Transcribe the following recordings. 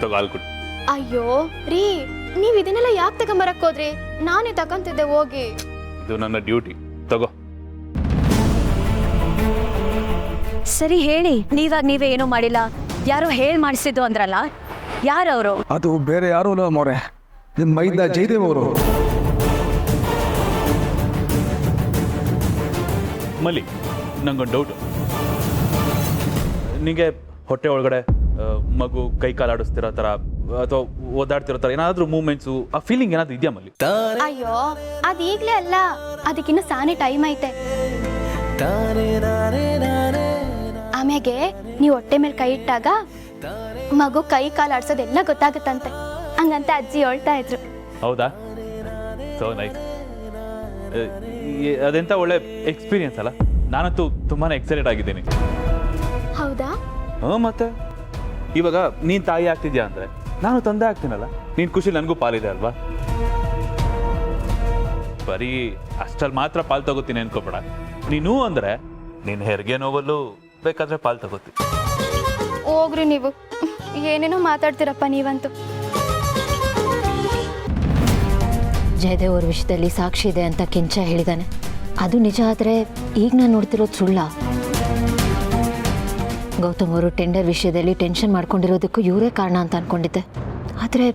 ತಗೋ ಹಾಲು ಕುಡಿ. ಅಯ್ಯೋ ರೀ, ನೀವ್ ಇದನ್ನೆಲ್ಲ ಯಾಕೆ ತಗೊಂಬರಕ್ ಹೋದ್ರಿ? ನಾನೇ ತಗೊಂತಿದ್ದೆ ಹೋಗಿ. ಇದು ನನ್ನ ಡ್ಯೂಟಿ, ತಗೋ. ಸರಿ ಹೇಳಿ, ನೀವೇ ಏನೂ ಮಾಡಿಲ್ಲ, ಯಾರೋ ಮಾಡಿಸಿದ್ದು ಅಂದ್ರಲ್ಲ, ಯಾರವರು? ಅದು ಬೇರೆ ಯಾರು ಅಲ್ಲ ಮೋರೆ, ನಿಮ್ಮ ಮೈದ ಜಯದೇವ್ ಅವರು. ಮಲ್ಲಿ, ನಂಗೊಂದು ಡೌಟು. ನಿಮಗೆ ಹೊಟ್ಟೆ ಒಳಗಡೆ ಮಗು ಕೈ ಕಾಲು ಆಡಿಸ್ತಿರೋ ಥರ ಅಥವಾ ಓದಾಡ್ತಿರೋ ಥರ ಏನಾದರೂ ಮೂಮೆಂಟ್ಸು, ಆ ಫೀಲಿಂಗ್ ಏನಾದರೂ ಇದೆಯಾ ಮಲ್ಲಿ? ಅಯ್ಯೋ, ಅದ್ ಈಗ್ಲೇ ಅಲ್ಲ, ಅದಕ್ಕಿನ್ನ ಸಾನೆ ಟೈಮ್ ಐತೆ. ಆಮ್ಯಾಗೆ ನೀವು ಹೊಟ್ಟೆ ಮೇಲೆ ಕೈ ಇಟ್ಟಾಗ ಮಗು ಕೈ ಕಾಲು ಆಡ್ಸೋದೆಲ್ಲ ಗೊತ್ತಾಗುತ್ತಂತೆ, ಹಂಗಂತ ಅಜ್ಜಿ ಹೇಳ್ತಾ ಇದ್ರು. ಹೌದಾ? So nice. ಅದೆಂತ ಒಳ್ಳೆ ಎಕ್ಸ್ಪೀರಿಯನ್ಸ್ ಅಲ್ಲ. ನಾನಂತೂ ತುಂಬಾ ಎಕ್ಸೈಟೆಡ್ ಆಗಿದ್ದೀನಿ. ಹೌದಾ? ಮತ್ತೆ ಇವಾಗ ನೀನು ತಾಯಿ ಆಗ್ತಿದ್ಯಾ ಅಂದರೆ ನಾನು ತಂದೆ ಆಗ್ತೀನಲ್ಲ, ನೀನು ಖುಷಿ ನನಗೂ ಪಾಲಿದೆ ಅಲ್ವಾ? ಬರೀ ಅಷ್ಟಲ್ಲಿ ಮಾತ್ರ ಪಾಲು ತಗೋತೀನಿ ಅನ್ಕೋಬೇಡ. ನೀನು ಅಂದರೆ ನಿನ್ನ ಹೆರಿಗೆ ನೋವಲ್ಲೂ ಬೇಕಾದ್ರೆ ಪಾಲು ತಗೋತೀನಿ. ಹೋಗ್ರಿ ನೀವು, ಏನೇನೋ ಮಾತಾಡ್ತೀರಪ್ಪ ನೀವಂತೂ. ಜಯದೇವ್ ಅವ್ರ ವಿಷಯದಲ್ಲಿ ಸಾಕ್ಷಿ ಇದೆ ಅಂತ ಕೆಂಚ ಹೇಳಿದಾನೆ. ಅದು ನಿಜ ಆದರೆ ಈಗ ನಾನು ನೋಡ್ತಿರೋದು ಸುಳ್ಳ? ಗೌತಮ್ ಅವರು ಟೆಂಡರ್ ವಿಷಯದಲ್ಲಿ ಟೆನ್ಷನ್ ಮಾಡ್ಕೊಂಡಿರೋದಕ್ಕೂ ಇವರೇ ಕಾರಣ ಅಂತ ಅನ್ಕೊಂಡಿದ್ದೆ. ಆದರೆ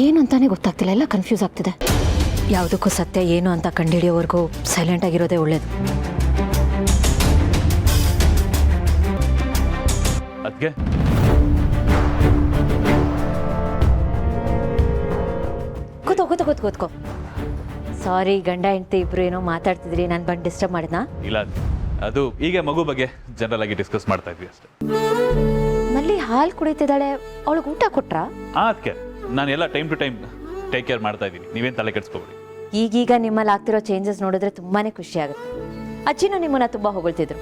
ಏನು ಅಂತಾನೆ ಗೊತ್ತಾಗ್ತಿಲ್ಲ, ಎಲ್ಲ ಕನ್ಫ್ಯೂಸ್ ಆಗ್ತಿದೆ. ಯಾವುದಕ್ಕೂ ಸತ್ಯ ಏನು ಅಂತ ಕಂಡುಹಿಡಿಯೋವರೆಗೂ ಸೈಲೆಂಟ್ ಆಗಿರೋದೇ ಒಳ್ಳೇದು. ಅದಕ್ಕೆ ಕೂತ್ಕೋ. ಸಾರಿ, ಗಂಡ ಹೆಂಡತಿ ಇಬ್ರು ಏನೋ ಮಾತಾಡ್ತಿದ್ರಿ, ನಾನು ಬಂದು ಡಿಸ್ಟರ್ಬ್ ಮಾಡಿದ್ನಾ? ಇಲ್ಲ, ಅದು ಈಗ ಮಗು ಬಗ್ಗೆ ಜನರಲ್ ಆಗಿ ಡಿಸ್ಕಸ್ ಮಾಡ್ತಾ ಇದ್ವಿ ಅಷ್ಟೇ. ಮಲ್ಲಿ ಹಾಲು ಕುಡಿತಿದ್ದಾಳೆ, ಅವಳಿಗೆ ಊಟ ಕೊಟ್ರಾ? ಅದಕ್ಕೆ ನಾನು ಎಲ್ಲ time to time take care ಮಾಡ್ತಾ ಇದ್ದೀನಿ, ನೀವೇನು ತಲೆ ಕೆಡಿಸ್ಕೊಬೇಡಿ. ಈಗೀಗ ನಿಮ್ಮಲ್ಲಿ ಆಗ್ತಿರೋ ಚೇಂಜಸ್ ನೋಡಿದ್ರೆ ತುಂಬಾನೇ ಖುಷಿ ಆಗುತ್ತೆ. ಅಜ್ಜಿನೂ ನಿಮ್ಮನ್ನ ತುಂಬಾ ಹೊಗಳ್ತಿದ್ರು.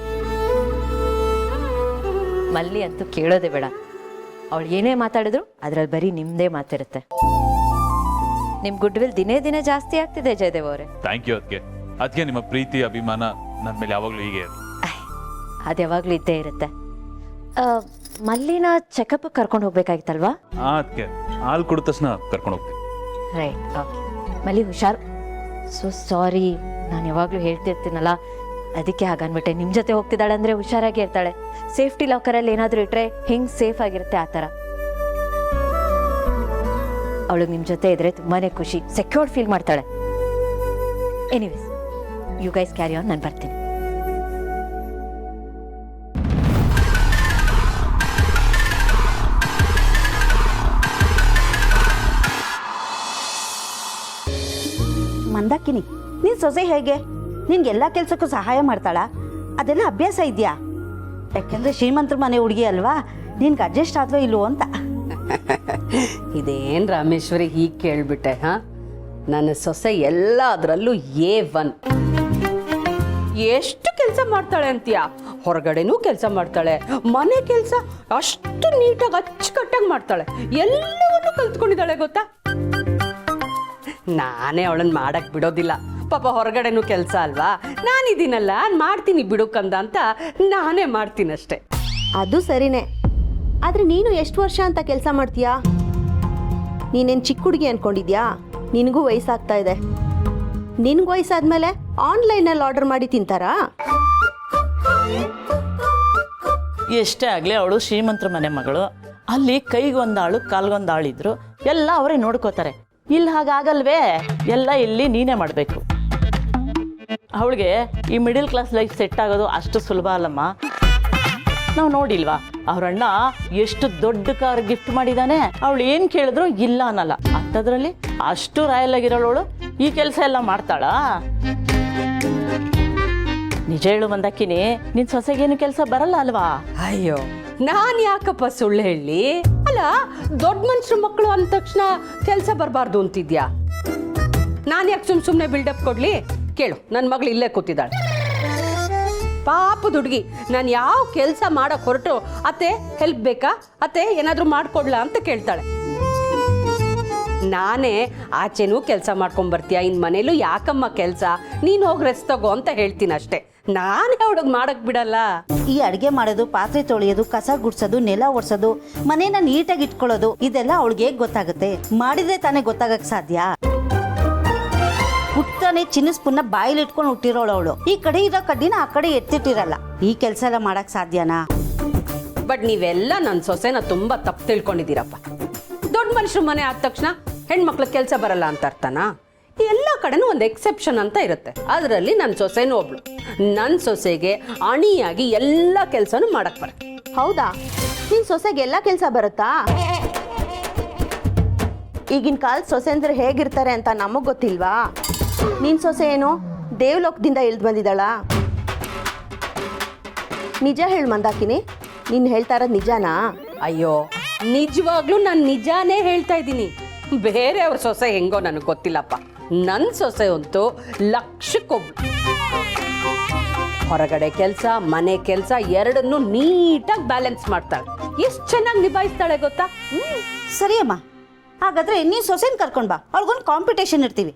ಮಲ್ಲಿ ಅಂತೂ ಕೇಳೋದೇ ಬೇಡ, ಅವಳು ಏನೇ ಮಾತಾಡಿದ್ರು ಅದ್ರಲ್ಲಿ ಬರೀ ನಿಮ್ದೇ ಮಾತಿರುತ್ತೆ. ನಿಮ್ ಗುಡ್ ವಿಲ್ ದಿನೇ ದಿನೇ ಜಾಸ್ತಿ ಆಗ್ತಿದೆ ಜಯದೇವ್ ಅವರೇ. Thank you. ಅದಕ್ಕೆ ನಿಮ್ಮ ಪ್ರೀತಿ ಅಭಿಮಾನ ನನ್ನ ಮೇಲೆ ಯಾವಾಗಲೂ ಹೀಗೆ ಇರಲಿ. ಅದು ಯಾವಾಗಲೂ ಇದ್ದೇ ಇರುತ್ತೆ. ಮಲ್ಲಿನ ಚೆಕಪ್ ಕರ್ಕೊಂಡು ಹೋಗ್ಬೇಕಾಗಿತ್ತಲ್ವಾ? ಅದಕ್ಕೆ ಹಾಲು ಕುಡಿದ ತಕ್ಷಣ ಕರ್ಕೊಂಡು ಹೋಗ್ತೀನಿ. Right, okay. ಮಲ್ಲಿ ಹುಷಾರು. ಸೊ ಸಾರಿ, ನಾನು ಯಾವಾಗಲೂ ಹೇಳ್ತಿರ್ತೀನಲ್ಲ, ಅದಕ್ಕೆ ಹಾಗನ್ಬಿಟ್ಟೆ. ನಿಮ್ಮ ಜೊತೆ ಹೋಗ್ತಿದ್ದಾಳೆ ಅಂದರೆ ಹುಷಾರಾಗಿ ಇರ್ತಾಳೆ. ಸೇಫ್ಟಿ ಲಾಕರಲ್ಲಿ ಏನಾದರೂ ಇಟ್ಟರೆ ಹೆಂಗೆ ಸೇಫ್ ಆಗಿರುತ್ತೆ ಆ ಥರ. ಅವಳಿಗೆ ನಿಮ್ಮ ಜೊತೆ ಇದ್ರೆ ತುಂಬಾ ಖುಷಿ, ಸೆಕ್ಯೂರ್ಡ್ ಫೀಲ್ ಮಾಡ್ತಾಳೆ. Anyways, you guys carry on, ನಾನು ಬರ್ತೀನಿ. ಮಂದಾಕಿನಿ, ನೀನು ಸೊಸೆ ಹೇಗೆ? ನಿನ್ಗೆಲ್ಲ ಕೆಲಸಕ್ಕೂ ಸಹಾಯ ಮಾಡ್ತಾಳಾ? ಅದೆಲ್ಲ ಅಭ್ಯಾಸ ಇದೆಯಾ? ಯಾಕೆಂದರೆ ಶ್ರೀಮಂತರ ಮನೆ ಹುಡುಗಿ ಅಲ್ವಾ, ನಿನ್ಗೆ ಅಡ್ಜಸ್ಟ್ ಆದ್ವೋ ಇಲ್ವೋ ಅಂತ. ಇದೇನು ರಾಮೇಶ್ವರಿ ಹೀಗೆ ಕೇಳಿಬಿಟ್ಟೆ? ಹಾಂ, ನನ್ನ ಸೊಸೆ ಎಲ್ಲ ಅದರಲ್ಲೂ A1. ಎಷ್ಟು ಕೆಲಸ ಮಾಡ್ತಾಳೆ ಅಂತೀಯ? ಹೊರಗಡೆನೂ ಕೆಲಸ ಮಾಡ್ತಾಳೆ, ಮನೆ ಕೆಲಸ ಅಷ್ಟು ನೀಟಾಗಿ ಅಚ್ಚುಕಟ್ಟಾಗಿ ಮಾಡ್ತಾಳೆ. ಎಲ್ಲವನ್ನೂ ಕಲ್ತ್ಕೊಂಡಿದ್ದಾಳೆ ಗೊತ್ತಾ? ನಾನೇ ಅವಳನ್ನು ಮಾಡಕ್ಕೆ ಬಿಡೋದಿಲ್ಲ. ಪಾಪ ಹೊರಗಡೆನೂ ಕೆಲಸ ಅಲ್ವಾ, ನಾನಿದ್ದೀನಲ್ಲ ಮಾಡ್ತೀನಿ ಬಿಡುಕಂದ ಅಂತ ನಾನೇ ಮಾಡ್ತೀನಷ್ಟೆ. ಅದು ಸರಿನೇ, ಆದರೆ ನೀನು ಎಷ್ಟು ವರ್ಷ ಅಂತ ಕೆಲಸ ಮಾಡ್ತೀಯಾ? ನೀನೇನು ಚಿಕ್ಕ ಹುಡುಗಿ ಅಂದ್ಕೊಂಡಿದ್ಯಾ? ನಿನಗೂ ವಯಸ್ಸಾಗ್ತಾ ಇದೆ. ನಿನಗೆ ವಯಸ್ಸಾದ್ಮೇಲೆ ಆನ್ಲೈನಲ್ಲಿ ಆರ್ಡರ್ ಮಾಡಿ ತಿಂತಾರಾ? ಎಷ್ಟೇ ಆಗಲಿ ಅವಳು ಶ್ರೀಮಂತರ ಮನೆ ಮಗಳು. ಅಲ್ಲಿ ಕೈಗೊಂದಾಳು ಕಾಲ್ಗೊಂದಾಳಿದ್ರು ಎಲ್ಲ ಅವರೇ ನೋಡ್ಕೋತಾರೆ. ಇಲ್ಲಿ ಹಾಗಾಗಲ್ವೇ? ಎಲ್ಲ ಇಲ್ಲಿ ನೀನೇ ಮಾಡಬೇಕು. ಅವಳಿಗೆ ಈ ಮಿಡಿಲ್ ಕ್ಲಾಸ್ ಲೈಫ್ ಸೆಟ್ ಆಗೋದು ಅಷ್ಟು ಸುಲಭ ಅಲ್ಲಮ್ಮ. ನಾವು ನೋಡಿಲ್ವಾ, ಅವ್ರಣ್ಣ ಎಷ್ಟು ದೊಡ್ಡ ಕಾರ್ ಗಿಫ್ಟ್ ಮಾಡಿದ್ದಾನೆ, ಅವಳು ಏನು ಕೇಳಿದ್ರು ಇಲ್ಲ ಅನ್ನಲ್ಲ. ಅಂಥದ್ರಲ್ಲಿ ಅಷ್ಟು ರಾಯಲ್ ಆಗಿರೋಳು ಈ ಕೆಲಸ ಎಲ್ಲ ಮಾಡ್ತಾಳಾ? ನಿಜ ಹೇಳು ಮಂದಾಕಿನಿ, ನಿನ್ನ ಸೊಸೆಗೇನು ಕೆಲಸ ಬರಲ್ಲ ಅಲ್ವಾ? ಅಯ್ಯೋ, ನಾನು ಯಾಕಪ್ಪ ಸುಳ್ಳು ಹೇಳಿ? ಅಲ್ಲ, ದೊಡ್ಡ ಮನುಷ್ಯರ ಮಕ್ಕಳು ಅಂದ ತಕ್ಷಣ ಕೆಲಸ ಬರಬಾರ್ದು ಅಂತಿದ್ಯಾ? ನಾನು ಯಾಕೆ ಸುಮ್ಮನೆ ಬಿಲ್ಡಪ್ ಕೊಡ್ಲಿ? ಕೇಳು, ನನ್ನ ಮಗಳು ಇಲ್ಲೇ ಕೂತಿದ್ದಾಳೆ, ಪಾಪದ ಹುಡುಗಿ. ನಾನು ಯಾವ ಕೆಲಸ ಮಾಡಕ್ಕೆ ಹೊರಟು ಅತ್ತೆ ಹೆಲ್ಪ್ ಬೇಕಾ, ಅತ್ತೆ ಏನಾದರೂ ಮಾಡಿಕೊಡ್ಲಾ ಅಂತ ಕೇಳ್ತಾಳೆ. ನಾನೇ ಆಚೆನೂ ಕೆಲಸ ಮಾಡ್ಕೊಂಬರ್ತೀಯ, ಇನ್ನು ಮನೇಲೂ ಯಾಕಮ್ಮ ಕೆಲಸ, ನೀನು ಹೋಗಿ ರೆಸ್ಟ್ ತಗೋ ಅಂತ ಹೇಳ್ತೀನಿ ಅಷ್ಟೇ. ನಾನೇ ಅವಳಿಗೆ ಮಾಡಕ್ ಬಿಡಲ್ಲ. ಈ ಅಡುಗೆ ಮಾಡೋದು, ಪಾತ್ರೆ ತೊಳೆಯೋದು, ಕಸ ಗುಡ್ಸೋದು, ನೆಲ ಒರೆಸೋದು, ಮನೇನ ನೀಟಾಗಿ ಇಟ್ಕೊಳ್ಳೋದು, ಇದೆಲ್ಲ ಅವಳಿಗೆ ಹೇಗೆ ಗೊತ್ತಾಗುತ್ತೆ? ಮಾಡಿದ್ರೆ ತಾನೇ ಗೊತ್ತಾಗಕ್ ಸಾಧ್ಯ. ಹುಟ್ಟಾನೆ ಚಿನ್ನಸ್ಪುನ್ನ ಬಾಯಿಲಿ ಇಟ್ಕೊಂಡು ಹುಟ್ಟಿರೋಳು ಅವಳು. ಈ ಕಡೆ ಇರೋ ಕಡ್ಡಿನ ಆ ಕಡೆ ಎತ್ತಿಟ್ಟಿರಲ್ಲ. ಈ ಕೆಲಸ ಎಲ್ಲ ಮಾಡಕ್ ಸಾಧ್ಯನಾ? ಬಟ್ ನೀವೆಲ್ಲ ನನ್ನ ಸೊಸೆನ ತುಂಬಾ ತಪ್ಪು ತಿಳ್ಕೊಂಡಿದ್ದೀರಪ್ಪ. ದೊಡ್ಡ ಮನುಷ್ಯರ ಮನೆ ಆದ ತಕ್ಷಣ ಹೆಣ್ಮಕ್ಳ ಕೆಲಸ ಬರಲ್ಲ ಅಂತ ಅರ್ಥನಾ? ಎಲ್ಲ ಕಡೆನೂ ಒಂದು ಎಕ್ಸೆಪ್ಷನ್ ಅಂತ ಇರುತ್ತೆ. ಅದರಲ್ಲಿ ನನ್ನ ಸೊಸೆನೂ ಒಬ್ಳು. ನನ್ನ ಸೊಸೆಗೆ ಅಣಿಯಾಗಿ ಎಲ್ಲ ಕೆಲಸನೂ ಮಾಡಕ್ ಬರುತ್ತೆ. ಹೌದಾ? ನಿನ್ ಸೊಸೆಗೆ ಎಲ್ಲ ಕೆಲಸ ಬರುತ್ತಾ? ಈಗಿನ ಕಾಲದ ಸೊಸೆ ಅಂದ್ರೆ ಹೇಗಿರ್ತಾರೆ ಅಂತ ನಮಗ್ ಗೊತ್ತಿಲ್ವಾ? ನಿನ್ ಸೊಸೆ ಏನು ದೇವಲೋಕದಿಂದ ಇಳ್ದು ಬಂದಿದ್ದಾಳ? ನಿಜ ಹೇಳು ಮಂದಾಕಿನಿ, ನೀನ್ ಹೇಳ್ತಾ ಇರೋದು ನಿಜಾನಾ? ಅಯ್ಯೋ, ನಿಜವಾಗ್ಲೂ ನಾನು ನಿಜಾನೇ ಹೇಳ್ತಾ ಇದ್ದೀನಿ. ಬೇರೆಯವ್ರ ಸೊಸೆ ಹೆಂಗೋ ನನಗೆ ಗೊತ್ತಿಲ್ಲಪ್ಪ. ನನ್ನ ಸೊಸೆ ಅಂತೂ ಲಕ್ಷಕ್ಕೊಬ್ಳು. ಹೊರಗಡೆ ಕೆಲಸ, ಮನೆ ಕೆಲಸ ಎರಡನ್ನೂ ನೀಟಾಗಿ ಬ್ಯಾಲೆನ್ಸ್ ಮಾಡ್ತಾಳೆ. ಎಷ್ಟು ಚೆನ್ನಾಗಿ ನಿಭಾಯಿಸ್ತಾಳೆ ಗೊತ್ತಾ? ಸರಿ ಅಮ್ಮ, ಹಾಗಾದ್ರೆ ನೀನು ಸೊಸೆನ ಕರ್ಕೊಂಡು ಬಾ, ಅವಳಿಗೊಂದು ಕಾಂಪಿಟೇಷನ್ ಇರ್ತೀವಿ.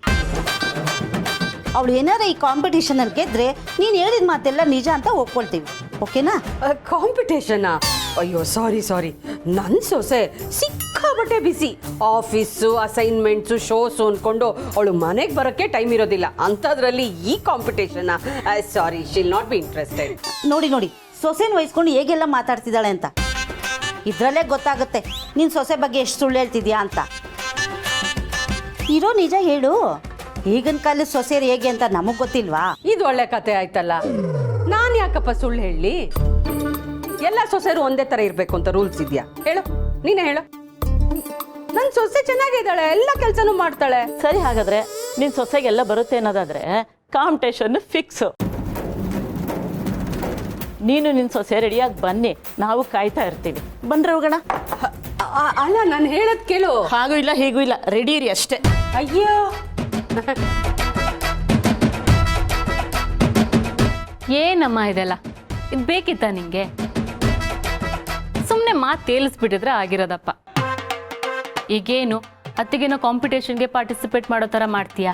ಅವಳು ಏನಾರ ಈ ಕಾಂಪಿಟೇಷನಲ್ಲಿ ಗೆದ್ರೆ ನೀನು ಹೇಳಿದ ಮಾತೆಲ್ಲ ನಿಜ ಅಂತ ಒಪ್ಕೊಳ್ತೀವಿ. ಓಕೆನಾ? ಕಾಂಪಿಟೇಷನಾ? ಅಯ್ಯೋ ಸಾರಿ, ನನ್ನ ಸೊಸೆ ಸಿಕ್ಕಾಬಟ್ಟೆ ಬಿಸಿ. ಆಫೀಸು, ಅಸೈನ್ಮೆಂಟ್ಸು, ಶೋಸು ಅಂದ್ಕೊಂಡು ಅವಳು ಮನೆಗೆ ಬರೋಕ್ಕೆ ಟೈಮ್ ಇರೋದಿಲ್ಲ. ಅಂಥದ್ರಲ್ಲಿ ಈ ಕಾಂಪಿಟೇಷನಾ? ಸಾರಿ, ಶಿಲ್ ನಾಟ್ ಬಿ ಇಂಟ್ರೆಸ್ಟೆಡ್. ನೋಡಿ ಸೊಸೆನ ವಹಿಸ್ಕೊಂಡು ಹೇಗೆಲ್ಲ ಮಾತಾಡ್ತಿದ್ದಾಳೆ ಅಂತ. ಇದರಲ್ಲೇ ಗೊತ್ತಾಗುತ್ತೆ ನೀನು ಸೊಸೆ ಬಗ್ಗೆ ಎಷ್ಟು ಸುಳ್ಳು ಹೇಳ್ತಿದ್ಯಾ ಅಂತ. ಇರೋ ನಿಜ ಹೇಳು. ಈಗಿನ ಕಾಲದ ಸೊಸೆಯರು ಹೇಗೆ ಅಂತ ನಮಗೆ ಗೊತ್ತಿಲ್ವಾ? ಇದು ಒಳ್ಳೆ ಕತೆ ಆಯ್ತಲ್ಲ. ನಾನು ಯಾಕಪ್ಪ ಸುಳ್ಳು ಹೇಳಿ? ಎಲ್ಲ ಸೊಸೆರು ಒಂದೇ ಥರ ಇರಬೇಕು ಅಂತ ರೂಲ್ಸ್ ಇದೆಯಾ? ಹೇಳು, ನೀನೇ ಹೇಳು. ನನ್ನ ಸೊಸೆ ಚೆನ್ನಾಗಿದ್ದಾಳೆ, ಎಲ್ಲ ಕೆಲಸನೂ ಮಾಡ್ತಾಳೆ. ಸರಿ, ಹಾಗಾದ್ರೆ ನಿನ್ನ ಸೊಸೆಗೆಲ್ಲ ಬರುತ್ತೆ ಅನ್ನೋದಾದ್ರೆ ಕಾಂಪಿಟೇಷನ್ ಫಿಕ್ಸ್. ನೀನು ನಿನ್ನ ಸೊಸೆ ರೆಡಿಯಾಗಿ ಬನ್ನಿ, ನಾವು ಕಾಯ್ತಾ ಇರ್ತೀವಿ. ಬಂದ್ರೆ ಹೋಗೋಣ. ಅಲ್ಲ, ನಾನು ಹೇಳೋದು ಕೇಳು. ಹಾಗೂ ಇಲ್ಲ ಹೀಗೂ ಇಲ್ಲ, ರೆಡಿ ಇರಿ ಅಷ್ಟೇ. ಅಯ್ಯೋ, ಏನಮ್ಮ ಇದೆಲ್ಲ? ಇದು ಬೇಕಿತ್ತ ನಿಂಗೆ? ಸುಮ್ಮನೆ ಮಾತು ತೇಲಿಸ್ಬಿಟ್ಟಿದ್ರೆ ಆಗಿರೋದಪ್ಪ. ಈಗೇನು ಅತ್ತಿಗೇನೋ ಕಾಂಪಿಟೇಷನ್ಗೆ ಪಾರ್ಟಿಸಿಪೇಟ್ ಮಾಡೋ ಥರ ಮಾಡ್ತೀಯಾ?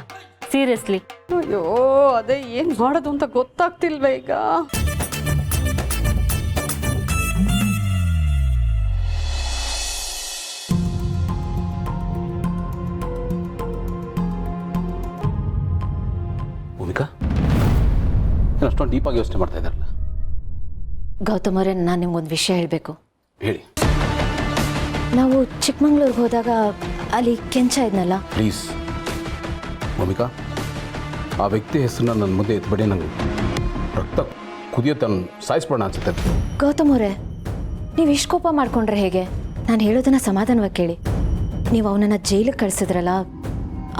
ಸೀರಿಯಸ್ಲಿ? ಅಯ್ಯೋ, ಅದೇ ಏನು ಮಾಡೋದು ಅಂತ ಗೊತ್ತಾಗ್ತಿಲ್ವ ಈಗ. ಭೂಮಿಕಾ, ಅಷ್ಟೊಂದು ಡೀಪಾಗಿ ಯೋಚನೆ ಮಾಡ್ತಾ ಇದ್ದಾರಲ್ಲ? ಗೌತಮ್ ಅವರೇ, ನಾನು ನಿಮ್ಗೊಂದು ವಿಷಯ ಹೇಳಬೇಕು. ಹೇಳಿ. ನಾವು ಚಿಕ್ಕಮಂಗ್ಳೂರಿಗೆ ಹೋದಾಗ ಅಲ್ಲಿ ಕೆಂಚ ಇದ್ನಲ್ಲ. ಪ್ಲೀಸ್ ಭೂಮಿಕಾ, ಆ ವ್ಯಕ್ತಿ ಹೆಸರನ್ನ ನನ್ನ ಮುಂದೆ ಎತ್ಬೇಡಿ. ನಂಗೆ ರಕ್ತ ಕುದಿಯುತ್ತೆ, ಸಾಯಿಸ್ಬೋಣ ಅನ್ಸುತ್ತೆ. ಗೌತಮ್ ಅವರೇ, ನೀವು ಇಷ್ಟು ಕೋಪ ಮಾಡ್ಕೊಂಡ್ರೆ ಹೇಗೆ? ನಾನು ಹೇಳೋದನ್ನ ಸಮಾಧಾನವಾಗಿ ಕೇಳಿ. ನೀವು ಅವನನ್ನು ಜೈಲಿಗೆ ಕಳಿಸಿದ್ರಲ್ಲ,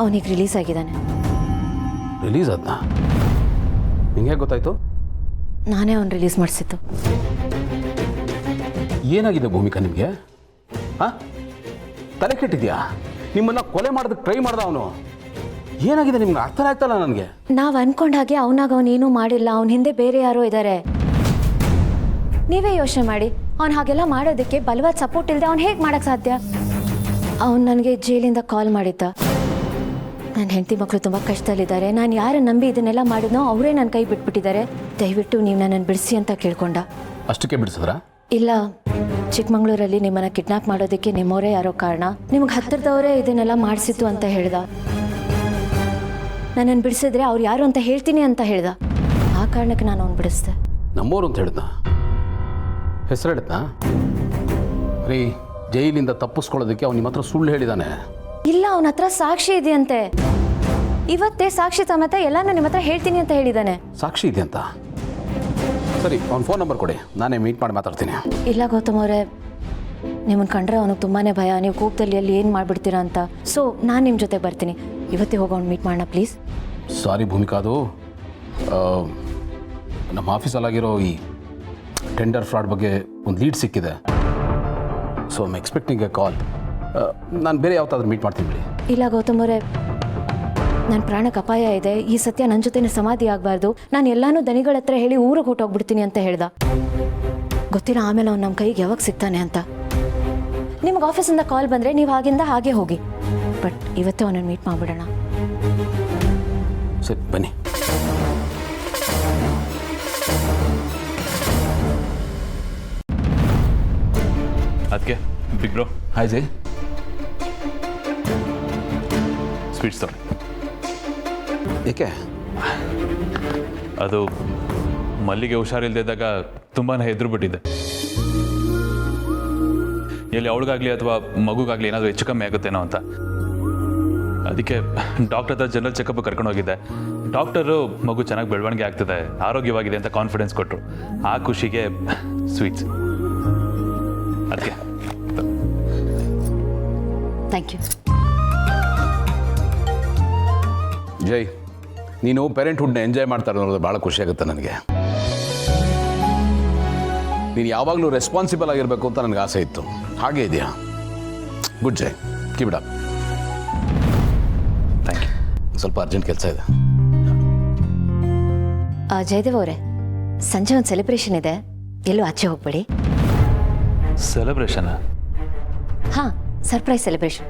ಅವನಿಗೆ ರಿಲೀಸ್ ಆಗಿದ್ದಾನೆ. ರಿಲೀಸ್ ಆದ್ನಾ? ನಿಂಗೆ ಗೊತ್ತಾಯ್ತು? ನಾನೇ ಅವನು ರಿಲೀಸ್ ಮಾಡಿಸಿದ್ದು. ಏನಾಗಿದೆ ಭೂಮಿಕಾ ನಿಮಗೆ? ಹಾಂ, ತಲೆ ಕೆಟ್ಟಿದ್ಯಾ? ನಿಮ್ಮನ್ನ ಕೊಲೆ ಮಾಡೋದಕ್ಕೆ ಟ್ರೈ ಮಾಡ್ದ ಅವನು. ಏನಾಗಿದೆ ನಿಮ್ಗೆ ಅರ್ಥ ಆಯ್ತಲ್ಲ ನನಗೆ. ನಾವು ಅನ್ಕೊಂಡ ಹಾಗೆ ಅವನೇನೂ ಮಾಡಿಲ್ಲ. ಅವನ ಹಿಂದೆ ಬೇರೆ ಯಾರೋ ಇದ್ದಾರೆ. ನೀವೇ ಯೋಚನೆ ಮಾಡಿ, ಅವ್ನು ಹಾಗೆಲ್ಲ ಮಾಡೋದಕ್ಕೆ ಬಲವಾದ ಸಪೋರ್ಟ್ ಇಲ್ಲದೆ ಅವ್ನು ಹೇಗೆ ಮಾಡೋಕ್ಕೆ ಸಾಧ್ಯ? ಅವ್ನು ನನಗೆ ಜೈಲಿಂದ ಕಾಲ್ ಮಾಡಿದ್ದ. ನನ್ನ ಹೆಂಡತಿ ಮಕ್ಕಳು ತುಂಬ ಕಷ್ಟದಲ್ಲಿದ್ದಾರೆ, ನಾನು ಯಾರು ನಂಬಿ ಇದನ್ನೆಲ್ಲ ಮಾಡಿದ್ನೋ ಅವರೇ ನನ್ನ ಕೈ ಬಿಟ್ಬಿಟ್ಟಿದ್ದಾರೆ, ದಯವಿಟ್ಟು ನೀವು ನನ್ನನ್ನು ಬಿಡಿಸಿ ಅಂತ ಕೇಳ್ಕೊಂಡ. ಅಷ್ಟಕ್ಕೆ ಬಿಡಿಸಿದ್ರಾ? ಇಲ್ಲ, ಚಿಕ್ಕಮಂಗ್ಳೂರಲ್ಲಿ ನಿಮ್ಮನ್ನು ಕಿಡ್ನಾಪ್ ಮಾಡೋದಕ್ಕೆ ನಿಮ್ಮವರೇ ಯಾರೋ ಕಾರಣ, ನಿಮ್ಗೆ ಹತ್ತಿರದವರೇ ಇದನ್ನೆಲ್ಲ ಮಾಡಿಸಿತ್ತು ಅಂತ ಹೇಳ್ದ. ನನ್ನನ್ನು ಬಿಡಿಸಿದ್ರೆ ಅವ್ರು ಯಾರು ಅಂತ ಹೇಳ್ತೀನಿ ಅಂತ ಹೇಳ್ದ. ಆ ಕಾರಣಕ್ಕೆ ನಾನು ಅವ್ನು ಬಿಡಿಸ್ದೆ. ನಮ್ಮೋರು ಅಂತ ಹೇಳಿದ್ನ? ಹೆಸರು ಹೇಳಿದ್ನಾ? ರೀ, ಜೈಲಿಂದ ತಪ್ಪಿಸ್ಕೊಳ್ಳೋದಕ್ಕೆ ಅವ್ನು ನಿಮ್ಮ ಹತ್ರ ಸುಳ್ಳು ಹೇಳಿದಾನೆ. ಇಲ್ಲ, ಅವನ ಹತ್ರ ಸಾಕ್ಷಿ ಇದೆಯಂತೆ. ಇವತ್ತೇ ಸಾಕ್ಷಿ ಸಮೇತ ಎಲ್ಲಾನು ನಿಮ್ಮ ಹತ್ರ ಹೇಳ್ತೀನಿ ಅಂತ ಹೇಳಿದ್ದಾನೆ. ಸಾಕ್ಷಿ ಇದೆ ಅಂತ? ಸರಿ, ಅವ್ನ ಫೋನ್ ನಂಬರ್ ಕೊಡಿ, ನಾನೇ ಮೀಟ್ ಮಾಡಿ ಮಾತಾಡ್ತೀನಿ. ಇಲ್ಲ ಗೌತಮ್ ಅವರೇ, ನಿಮ್ಮನ್ನು ಕಂಡ್ರೆ ಅವನಿಗೆ ತುಂಬಾ ಭಯ. ನೀವು ಕೋಪದಲ್ಲಿ ಎಲ್ಲಿ ಏನು ಮಾಡಿಬಿಡ್ತೀರಾ ಅಂತ. ಸೊ ನಾನು ನಿಮ್ಮ ಜೊತೆ ಬರ್ತೀನಿ. ಇವತ್ತೇ ಹೋಗಿ ಅವ್ನು ಮೀಟ್ ಮಾಡೋಣ ಪ್ಲೀಸ್. ಸಾರಿ ಭೂಮಿಕಾ, ಅದು ನಮ್ಮ ಆಫೀಸಲ್ಲಾಗಿರೋ ಈ ಟೆಂಡರ್ ಫ್ರಾಡ್ ಬಗ್ಗೆ ಒಂದು ಲೀಡ್ ಸಿಕ್ಕಿದೆ. ಸೊ ಐಮ್ ಎಕ್ಸ್ಪೆಕ್ಟಿಂಗ್ ಎ ಕಾಲ್. ನಾನು ಬೇರೆ ಯಾವತ್ತಾದ್ರೂ ಮೀಟ್ ಮಾಡ್ತೀನಿ ಬಿಡಿ. ಇಲ್ಲ ಗೌತಮ್ ಅವರೇ, ನನ್ನ ಪ್ರಾಣಕ್ಕೆ ಅಪಾಯ ಇದೆ. ಈ ಸತ್ಯ ನನ್ನ ಜೊತೆ ಸಮಾಧಿ ಆಗಬಾರ್ದು. ನಾನು ಎಲ್ಲಾನು ದನಿಗಳ ಹತ್ರ ಹೇಳಿ ಊರಿಗೆ ಹೊಟ್ಟೋಗ್ಬಿಡ್ತೀನಿ ಅಂತ ಹೇಳ್ದ. ಗೊತ್ತಿಲ್ಲ ಆಮೇಲೆ ಅವ್ನು ನಮ್ಮ ಕೈಗೆ ಯಾವಾಗ ಸಿಗ್ತಾನೆ ಅಂತ. ನಿಮ್ಗೆ ಆಫೀಸಿಂದ ಕಾಲ್ ಬಂದರೆ ನೀವು ಆಗಿಂದ ಹಾಗೆ ಹೋಗಿ. ಬಟ್ ಇವತ್ತೇ ಅವನನ್ನು ಮೀಟ್ ಮಾಡಿಬಿಡೋಣ. ಸರಿ, ಬನ್ನಿ. ಅದಕ್ಕೆ ಬಿಗ್ ಬ್ರೋ ಹಾಯ್ ಜೈ. ಸ್ವೀಟ್ಸ್ ತೊಗೊಳ್ಳಿ. ಏಕೆ? ಅದು ಮಲ್ಲಿಗೆ ಹುಷಾರಿಲ್ದಿದ್ದಾಗ ತುಂಬಾ ಹೆದ್ರು ಬಿಟ್ಟಿದ್ದೆ. ಎಲ್ಲಿ ಅವಳಿಗಾಗಲಿ ಅಥವಾ ಮಗುಗಾಗಲಿ ಏನಾದರೂ ಹೆಚ್ಚು ಕಮ್ಮಿ ಆಗುತ್ತೇನೋ ಅಂತ. ಅದಕ್ಕೆ ಡಾಕ್ಟರ್ ಹತ್ರ ಜನರಲ್ ಚೆಕಪ್ ಕರ್ಕೊಂಡು ಹೋಗಿದ್ದೆ. ಡಾಕ್ಟರು ಮಗು ಚೆನ್ನಾಗಿ ಬೆಳವಣಿಗೆ ಆಗ್ತಿದೆ, ಆರೋಗ್ಯವಾಗಿದೆ ಅಂತ ಕಾನ್ಫಿಡೆನ್ಸ್ ಕೊಟ್ಟರು. ಆ ಖುಷಿಗೆ ಸ್ವೀಟ್ಸ್. ಅದಕ್ಕೆ ಥ್ಯಾಂಕ್ ಯು. ಜೈ, ನೀನು ಪೇರೆಂಟ್ಹುಡ್ನ ಎಂಜಾಯ್ ಮಾಡ್ತಾ ಇರೋದು ಭಾಳ ಖುಷಿಯಾಗುತ್ತೆ ನನಗೆ. ನೀನು ಯಾವಾಗಲೂ ರೆಸ್ಪಾನ್ಸಿಬಲ್ ಆಗಿರಬೇಕು ಅಂತ ನನಗೆ ಆಸೆ ಇತ್ತು. ಹಾಗೆ ಇದೆಯಾ? Good Jai, keep it up. Thank you. ಸ್ವಲ್ಪ ಅರ್ಜೆಂಟ್ ಕೆಲಸ ಇದೆ. ಜಯದೇವ್ ಅವರೇ, ಸಂಜೆ ಒಂದು ಸೆಲೆಬ್ರೇಷನ್ ಇದೆ, ಎಲ್ಲೂ ಆಚೆ ಹೋಗ್ಬೇಡಿ. ಸೆಲೆಬ್ರೇಷನ್? ಹಾಂ, ಸರ್ಪ್ರೈಸ್ ಸೆಲೆಬ್ರೇಷನ್.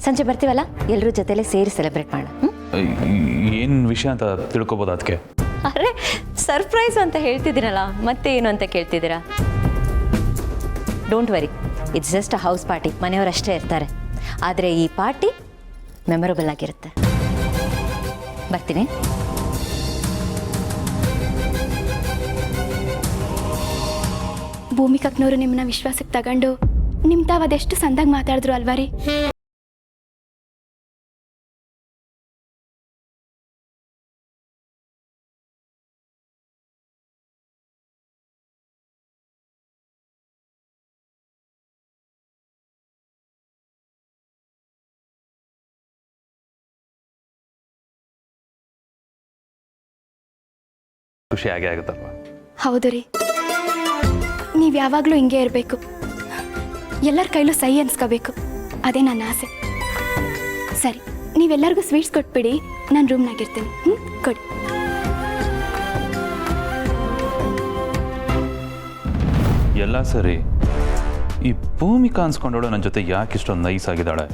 ಸಂಜೆ ಬರ್ತೀವಲ್ಲ, ಎಲ್ಲರೂ ಜೊತೆಲೇ ಸೇರಿ ಸೆಲೆಬ್ರೇಟ್ ಮಾಡೋಣ. ಏನು ವಿಷಯ ಅಂತ ತಿಳ್ಕೊಬೋದು? ಅದಕ್ಕೆ ಅರೆ, ಸರ್ಪ್ರೈಸ್ ಅಂತ ಹೇಳ್ತಿದ್ದೀರಲ್ಲ, ಮತ್ತೆ ಏನು ಅಂತ ಕೇಳ್ತಿದ್ದೀರಾ? Don't worry, it's just a house party. ಮನೆಯವರಷ್ಟೇ ಇರ್ತಾರೆ, ಆದರೆ ಈ ಪಾರ್ಟಿ ಮೆಮೊರಬಲ್ ಆಗಿರುತ್ತೆ. ಬರ್ತೀನಿ. ಭೂಮಿಕಕ್ನವರು ನಿಮ್ಮನ್ನ ವಿಶ್ವಾಸಕ್ಕೆ ತಗೊಂಡು ನಿಮ್ಮ ತಾವು ಅದೆಷ್ಟು ಸಂದಾಗಿ ಮಾತಾಡಿದ್ರು ಅಲ್ವಾ ರೀ? ಖುಷಿ ಆಗೇ ಆಗುತ್ತಲ್ವ? ಹೌದು ರೀ, ನೀವು ಯಾವಾಗಲೂ ಹಿಂಗೆ ಇರಬೇಕು, ಎಲ್ಲರ ಕೈಲೂ ಸಹಿ ಅನ್ಸ್ಕೋಬೇಕು, ಅದೇ ನನ್ನ ಆಸೆ. ಸರಿ, ನೀವೆಲ್ಲರಿಗೂ ಸ್ವೀಟ್ಸ್ ಕೊಟ್ಬಿಡಿ, ನಾನು ರೂಮ್ನಾಗಿರ್ತೀನಿ. ಕೊಡಿ. ಎಲ್ಲ ಸರಿ, ಈ ಭೂಮಿಕಾ ಅನ್ಸ್ಕೊಂಡೋಳು ನನ್ನ ಜೊತೆ ಯಾಕೆ ಇಷ್ಟೊಂದು ನೈಸ್ ಆಗಿದ್ದಾಳೆ?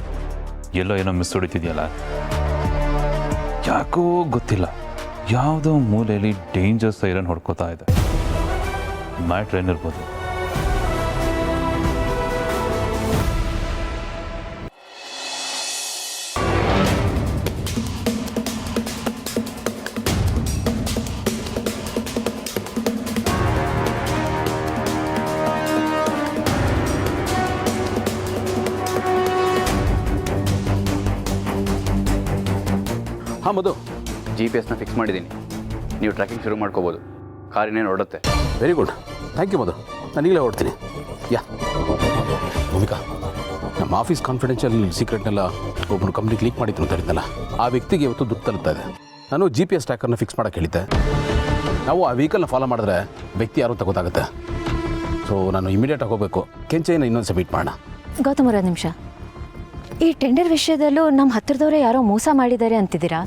ಎಲ್ಲೋ ಏನೋ ಮಿಸ್ ಹೊಡಿತಿದ್ಯಲ್ಲ, ಯಾಕೋ ಗೊತ್ತಿಲ್ಲ. ಯಾವುದೋ ಮೂಲೆಯಲ್ಲಿ ಡೇಂಜರ್ ಸೈರನ್ ಹೊಡ್ಕೋತಾ ಇದೆ. ಮ್ಯಾಟ್ರ್ ಏನಿರ್ಬೋದು? ಹಾಂ ಮಧು, GPS ಫಿಕ್ಸ್ ಮಾಡಿದ್ದೀನಿ. ನೀವು ಟ್ರ್ಯಾಕಿಂಗ್ ಶುರು ಮಾಡ್ಕೋಬೋದು. ಕಾರಿನೇನು ಹೊರಡುತ್ತೆ. ವೆರಿ ಗುಡ್, ಥ್ಯಾಂಕ್ ಯು ಮಧು. ನಾನು ಈಗಲೇ ಹೊರಡ್ತೀನಿ. ಯಾ ಭೂಮಿಕಾ, ನಮ್ಮ ಆಫೀಸ್ ಕಾನ್ಫಿಡೆನ್ಷಿಯಲ್ ಸೀಕ್ರೆಟ್ನೆಲ್ಲ ಒಬ್ಬನು ಕಂಪ್ನಿ ಲೀಕ್ ಮಾಡಿದ್ರು ಅಂತ ಹೇಳಿದ್ನಲ್ಲ, ಆ ವ್ಯಕ್ತಿಗೆ ಇವತ್ತು ದುಡ್ಡು ತಲುಪ್ತಾ ಇದೆ. ನಾನು GPS ಟ್ರ್ಯಾಕರ್ನ ಫಿಕ್ಸ್ ಮಾಡೋಕ್ಕೆ ಹೇಳಿದ್ದೆ. ನಾವು ಆ ವೆಹಿಕಲ್ನ ಫಾಲೋ ಮಾಡಿದ್ರೆ ವ್ಯಕ್ತಿ ಯಾರು ಅಂತ ಗೊತ್ತಾಗುತ್ತೆ. ಸೊ ನಾನು ಇಮಿಡಿಯೇಟಾಗಿ ಹೋಗಬೇಕು. ಕೆಂಚೆಯನ್ನು ಇನ್ನೊಂದು ಸಬ್ಮಿಟ್ ಮಾಡೋಣ. ಗೌತಮ್ ಅವರ ನಿಮಿಷ, ಈ ಟೆಂಡರ್ ವಿಷಯದಲ್ಲೂ ನಮ್ಮ ಹತ್ತಿರದವರೇ ಯಾರೋ ಮೋಸ ಮಾಡಿದ್ದಾರೆ ಅಂತಿದ್ದೀರಾ?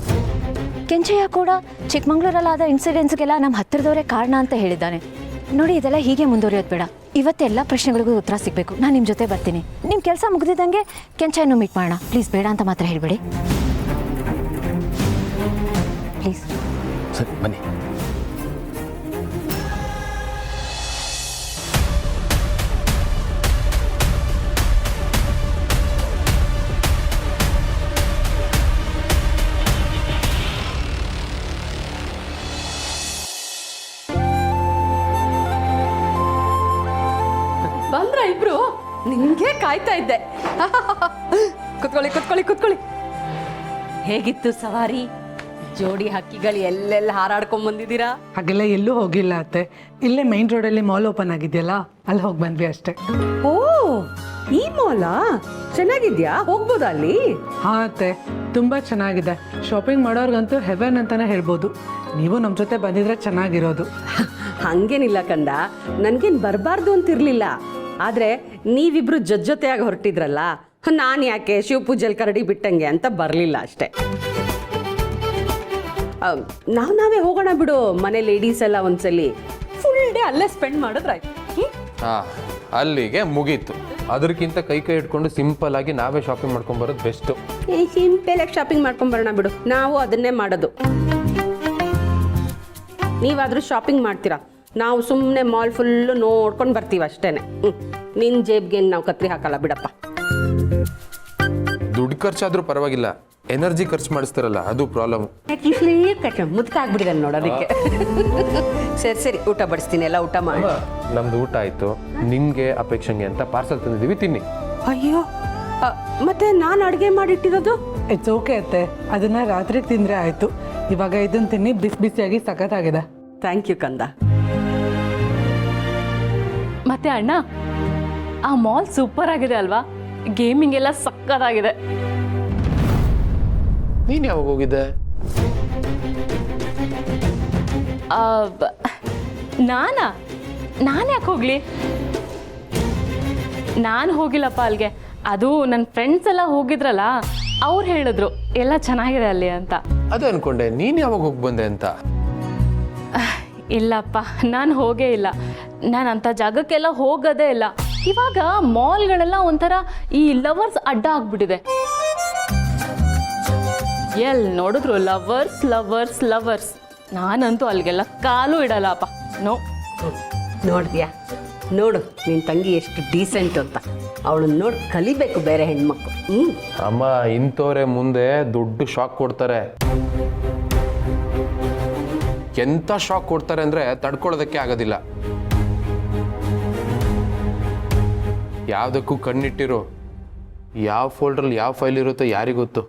ಕೆಂಚಯ್ಯ ಕೂಡ ಚಿಕ್ಕಮಂಗ್ಳೂರಲ್ಲಾದ ಇನ್ಸಿಡೆಂಟ್ಸ್ಗೆಲ್ಲ ನಮ್ಮ ಹತ್ತಿರದವರೇ ಕಾರಣ ಅಂತ ಹೇಳಿದ್ದಾನೆ. ನೋಡಿ, ಇದೆಲ್ಲ ಹೀಗೆ ಮುಂದುವರಿಯೋದು ಬೇಡ. ಇವತ್ತೆಲ್ಲ ಪ್ರಶ್ನೆಗಳಿಗೂ ಉತ್ತರ ಸಿಗಬೇಕು. ನಾನು ನಿಮ್ಮ ಜೊತೆ ಬರ್ತೀನಿ. ನಿಮ್ಮ ಕೆಲಸ ಮುಗಿದಿದ್ದಂಗೆ ಕೆಂಚಯ್ಯನೂ ಮೀಟ್ ಮಾಡೋಣ. ಪ್ಲೀಸ್, ಬೇಡ ಅಂತ ಮಾತ್ರ ಹೇಳಿಬಿಡಿ ಪ್ಲೀಸ್. ಸರಿ, ಬನ್ನಿ. ಬಂದ್ರ ಇಬ್ರು? ನಿಂಗೆ ಕಾಯ್ತಾ ಇದ್ದೆ. ಕುತ್ಕೊಳ್ಳಿ ಕುತ್ಕೊಳ್ಳಿ ಕುತ್ಕೊಳ್ಳಿ. ಹೇಗಿತ್ತು ಸವಾರಿ? ಜೋಡಿ ಹಕ್ಕಿಗಳು ಎಲ್ಲೆಲ್ಲ ಹಾರಾಡ್ಕೊಂಡ್ ಬಂದಿದ್ದೀರಾ? ಹಾಗೆಲ್ಲ ಎಲ್ಲೂ ಹೋಗಿಲ್ಲ ಅತ್ತೆ. ಇಲ್ಲೇ ಮೈನ್ ರೋಡಲ್ಲಿ ಮಾಲ್ ಓಪನ್ ಆಗಿದೆಯಲ್ಲ, ಅಲ್ಲಿ ಹೋಗಿ ಬಂದ್ವಿ ಅಷ್ಟೇ. ಓ, ಈ ಮಾಲ ಚೆನ್ನಾಗಿದ್ಯಾ? ಹೋಗ್ಬೋದಾ ಅಲ್ಲಿ? ಹಾ ಅತ್ತೆ, ತುಂಬಾ ಚೆನ್ನಾಗಿದೆ. ಶಾಪಿಂಗ್ ಮಾಡೋರ್ಗಂತೂ ಹೆವೆನ್ ಅಂತಾನೆ ಹೇಳ್ಬೋದು. ನೀವು ನಮ್ಮ ಜೊತೆ ಬಂದಿದ್ರೆ ಚೆನ್ನಾಗಿರೋದು. ಹಂಗೇನಿಲ್ಲ ಕಂದ, ನನ್ಗೇನ್ ಬರಬಾರ್ದು ಅಂತಿರ್ಲಿಲ್ಲ. ಆದ್ರೆ ನೀವಿಬ್ರು ಜೊತೆಯಾಗಿ ಹೊರಟಿದ್ರಲ್ಲ, ನಾನು ಯಾಕೆ ಶಿವ ಪೂಜೆಲ್ ಕರಡಿ ಬಿಟ್ಟಂಗೆ ಅಂತ ಬರಲಿಲ್ಲ ಅಷ್ಟೇ. ನಾವೇ ಹೋಗೋಣ ಬಿಡು, ಮನೆ ಲೇಡೀಸ್ ಎಲ್ಲ ಒಂದ್ಸಲಿ ಫುಲ್ ಡೇ ಅಲ್ಲೇ ಸ್ಪೆಂಡ್ ಮಾಡಿದ್ರಾಯ್ತು. ಅಲ್ಲಿಗೆ ಮುಗೀತು. ಅದಕ್ಕಿಂತ ಕೈ ಹಿಡ್ಕೊಂಡು ಸಿಂಪಲ್ ಆಗಿ ನಾವೇ ಶಾಪಿಂಗ್ ಮಾಡ್ಕೊಂಡ್ ಬರೋದು ಬೆಸ್ಟ್. ಸಿಂಪಲ್ ಆಗಿ ಶಾಪಿಂಗ್ ಮಾಡ್ಕೊಂಡ್ ಬರೋಣ ಬಿಡು, ನಾವು ಅದನ್ನೇ ಮಾಡೋದು. ನೀವಾದ್ರೂ ಶಾಪಿಂಗ್ ಮಾಡ್ತೀರಾ, ನಾವು ಸುಮ್ಮನೆ ಮಾಲ್ ಫುಲ್ಲು ನೋಡ್ಕೊಂಡು ಬರ್ತೀವಿ ಅಷ್ಟೇನೆ. ನಿನ್ನ ಜೇಬ್ಗೆ ನಾವು ಕತ್ರಿ ಹಾಕಲ್ಲ ಬಿಡಪ್ಪ. ದುಡ್ಡು ಖರ್ಚಾದ್ರೂ ಪರವಾಗಿಲ್ಲ, ಎನರ್ಜಿ ಖರ್ಚು ಮಾಡಿಸ್ತಾರಲ್ಲ ಅದು ಪ್ರಾಬ್ಲಮ್. ಮುದ್ಕ ಆಗ್ಬಿಟ್ಟಿದ್ದಾನೆ ನೋಡೋದಕ್ಕೆ. ಸರಿ ಸರಿ, ಊಟ ಬಡಿಸ್ತೀನಿ, ಎಲ್ಲ ಊಟ ಮಾಡಿ. ನಮ್ದು ಊಟ ಆಯ್ತು, ನಿಮ್ಗೆ ಅಪೇಕ್ಷೆಗೆ ಅಂತ ಪಾರ್ಸಲ್ ತಂದಿದ್ದೀವಿ, ತಿನ್ನಿ. ಅಯ್ಯೋ, ಮತ್ತೆ ನಾನು ಅಡುಗೆ ಮಾಡಿಟ್ಟಿರೋದು? ಇಟ್ಸ್ ಓಕೆ ಅತ್ತೆ, ಅದನ್ನ ರಾತ್ರಿ ತಿಂದರೆ ಆಯಿತು. ಇವಾಗ ಇದನ್ನ ತಿನ್ನಿ, ಬಿಸಿ ಬಿಸಿಯಾಗಿ ಸಖತ್ತಾಗಿದೆ. ಥ್ಯಾಂಕ್ ಯು ಕಂದ. ಮತ್ತೆ ಅಣ್ಣ, ಆ ಮಾಲ್ ಸೂಪರ್ ಆಗಿದೆ ಅಲ್ವಾ? ಗೇಮಿಂಗ್ ಎಲ್ಲ ಸಕ್ಕತ್ತಾಗಿದೆ. ನೀನು ಯಾವಾಗ ಹೋಗಿದ್ದೆ? ನಾನು ಯಾಕೆ ಹೋಗ್ಲಿ? ನಾನು ಹೋಗಿಲ್ಲಪ್ಪ ಅಲ್ಲಿಗೆ. ಅದು ನನ್ನ ಫ್ರೆಂಡ್ಸ್ ಎಲ್ಲ ಹೋಗಿದ್ರಲ್ಲ, ಅವ್ರು ಹೇಳಿದ್ರು ಎಲ್ಲ ಚೆನ್ನಾಗಿದೆ ಅಲ್ಲಿ ಅಂತ. ಅದೇ ಅನ್ಕೊಂಡೆ ನೀನು ಯಾವಾಗ ಹೋಗಿ ಬಂದೆ ಅಂತ. ಇಲ್ಲಪ್ಪ, ನಾನು ಹೋಗೇ ಇಲ್ಲ. ನಾನು ಅಂಥ ಜಾಗಕ್ಕೆಲ್ಲ ಹೋಗೋದೇ ಇಲ್ಲ. ಇವಾಗ ಮಾಲ್ಗಳೆಲ್ಲ ಒಂಥರ ಈ ಲವರ್ಸ್ ಅಡ್ಡ ಆಗ್ಬಿಟ್ಟಿದೆ. ಎಲ್ಲಿ ನೋಡಿದ್ರು ಲವರ್ಸ್ ಲವರ್ಸ್ ಲವರ್ಸ್. ನಾನಂತೂ ಅಲ್ಲಿಗೆಲ್ಲ ಕಾಲು ಇಡಲ್ಲಪ್ಪ. ನೋ. ನೋಡಿದ್ಯಾ, ನೋಡು ನಿನ್ನ ತಂಗಿ ಎಷ್ಟು ಡೀಸೆಂಟ್ ಅಂತ. ಅವಳನ್ನ ನೋಡಿ ಕಲಿಬೇಕು ಬೇರೆ ಹೆಣ್ಮಕ್ಳು. ಅಮ್ಮ, ಇಂಥವ್ರೆ ಮುಂದೆ ದೊಡ್ಡ ಶಾಕ್ ಕೊಡ್ತಾರೆ. ಎಂಥ ಶಾಕ್ ಕೊಡ್ತಾರೆ ಅಂದರೆ ತಡ್ಕೊಳ್ಳೋದಕ್ಕೆ ಆಗೋದಿಲ್ಲ. ಯಾವುದಕ್ಕೂ ಕಣ್ಣಿಟ್ಟಿರು. ಯಾವ ಫೋಲ್ಡ್ರಲ್ಲಿ ಯಾವ ಫೈಲ್ ಇರುತ್ತೋ ಯಾರಿಗೊತ್ತು.